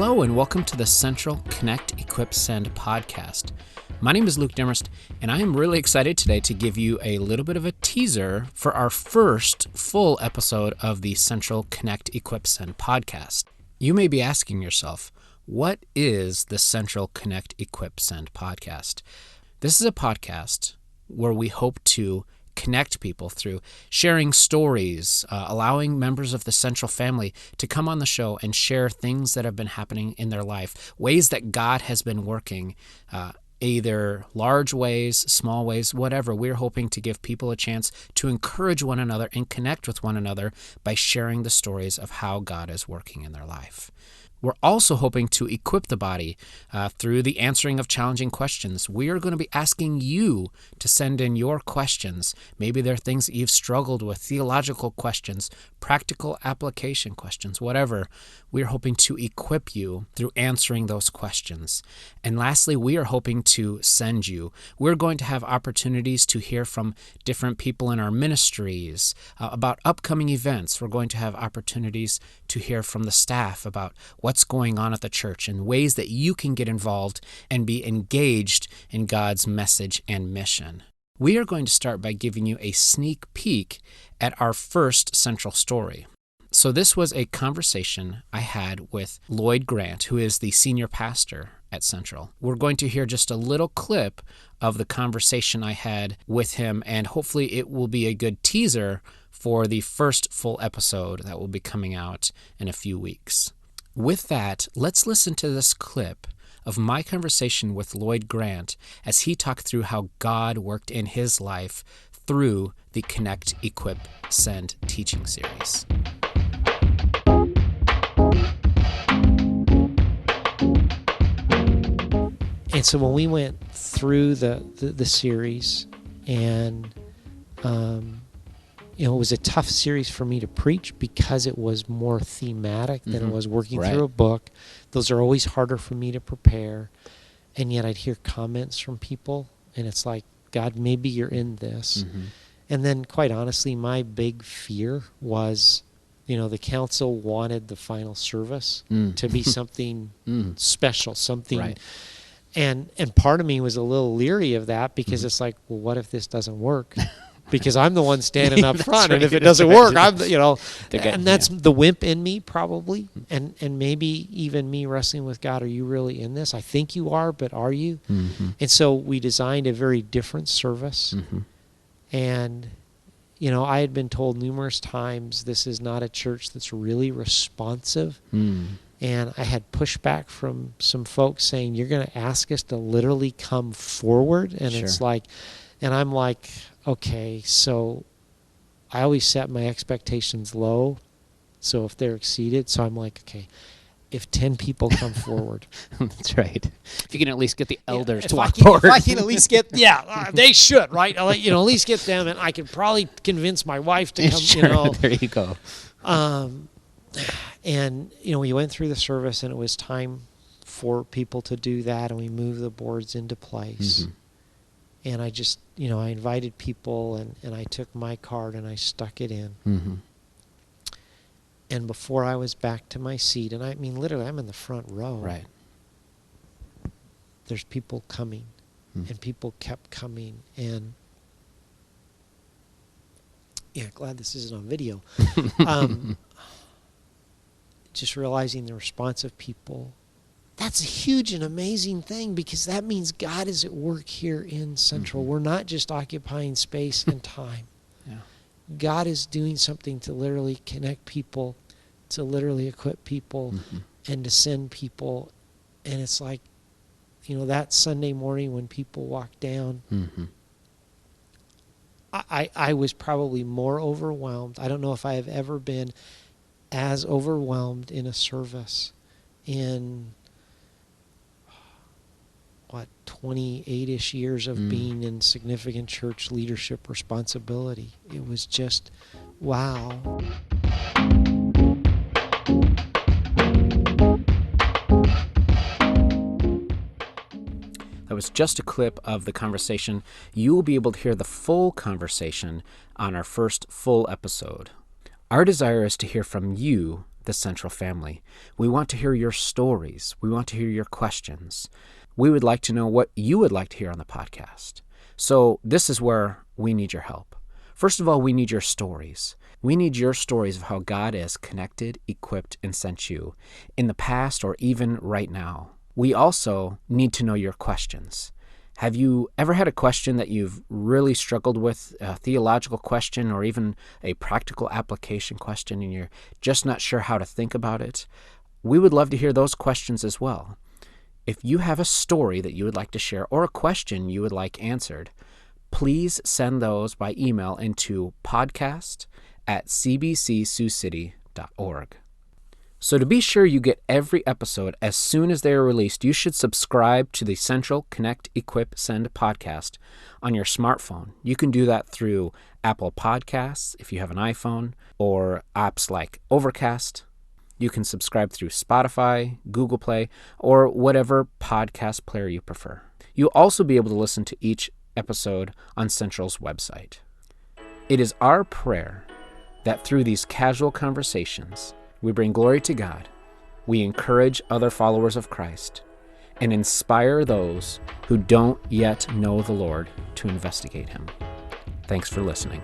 Hello and welcome to the Central Connect, Equip, Send podcast. My name is Luke Demarest, and I am really excited today to give you a little bit of a teaser for our first full episode of the Central Connect, Equip, Send podcast. You may be asking yourself, what is the Central Connect, Equip, Send podcast? This is a podcast where we hope to connect people through sharing stories, allowing members of the Central family to come on the show and share things that have been happening in their life, ways that God has been working, either large ways, small ways, whatever. We're hoping to give people a chance to encourage one another and connect with one another by sharing the stories of how God is working in their life. We're also hoping to equip the body through the answering of challenging questions. We are going to be asking you to send in your questions. Maybe there are things that you've struggled with, theological questions, practical application questions, whatever. We are hoping to equip you through answering those questions. And lastly, we are hoping to send you. We're going to have opportunities to hear from different people in our ministries about upcoming events. We're going to have opportunities to hear from the staff about what's going on at the church and ways that you can get involved and be engaged in God's message and mission. We are going to start by giving you a sneak peek at our first central story. So this was a conversation I had with Lloyd Grant, who is the senior pastor at Central. We're going to hear just a little clip of the conversation I had with him, and hopefully it will be a good teaser for the first full episode that will be coming out in a few weeks. With that, let's listen to this clip of my conversation with Lloyd Grant as he talked through how God worked in his life through the Connect, Equip, Send teaching series. And so when we went through the series, and it was a tough series for me to preach because it was more thematic than it was working through a book. Those are always harder for me to prepare. And yet I'd hear comments from people, and it's like, God, maybe you're in this. And then, quite honestly, my big fear was, the council wanted the final service to be something special, something... Right. And part of me was a little leery of that because it's like, well, what if this doesn't work? Because I'm the one standing up front, right. And if it doesn't work, I'm, and that's the wimp in me probably, and maybe even me wrestling with God. Are you really in this? I think you are, but are you? And so we designed a very different service, and I had been told numerous times this is not a church that's really responsive. And I had pushback from some folks saying, you're going to ask us to literally come forward? And it's like, and I'm like, okay, so I always set my expectations low. So if they're exceeded, so I'm like, okay, if 10 people come forward. That's right. If you can at least get the elders to walk forward. If I can at least get, they should, right? At least get them, and I could probably convince my wife to come, There you go. And, we went through the service, and it was time for people to do that, and we moved the boards into place. And I just, I invited people, and I took my card, and I stuck it in. And before I was back to my seat, and I mean, literally, I'm in the front row. Right. There's people coming, and people kept coming, and glad this isn't on video. Just realizing the response of people. That's a huge and amazing thing, because that means God is at work here in Central. We're not just occupying space and time. God is doing something to literally connect people, to literally equip people, and to send people. And it's like, that Sunday morning when people walked down, I was probably more overwhelmed. I don't know if I have ever been as overwhelmed in a service in 28-ish years of being in significant church leadership responsibility. It was just, wow. That was just a clip of the conversation. You will be able to hear the full conversation on our first full episode. Our desire is to hear from you the Central family. We want to hear your stories. We want to hear your questions. We would like to know what you would like to hear on the podcast. So this is where we need your help. First of all, we need your stories. We need your stories of how God has connected, equipped, and sent you in the past or even right now. We also need to know your questions. Have you ever had a question that you've really struggled with, a theological question or even a practical application question, and you're just not sure how to think about it? We would love to hear those questions as well. If you have a story that you would like to share or a question you would like answered, please send those by email into podcast@cbcsiouxcity.org. So to be sure you get every episode as soon as they are released, you should subscribe to the Central Connect, Equip, Send podcast on your smartphone. You can do that through Apple Podcasts if you have an iPhone, or apps like Overcast. You can subscribe through Spotify, Google Play, or whatever podcast player you prefer. You'll also be able to listen to each episode on Central's website. It is our prayer that through these casual conversations, we bring glory to God, we encourage other followers of Christ, and inspire those who don't yet know the Lord to investigate Him. Thanks for listening.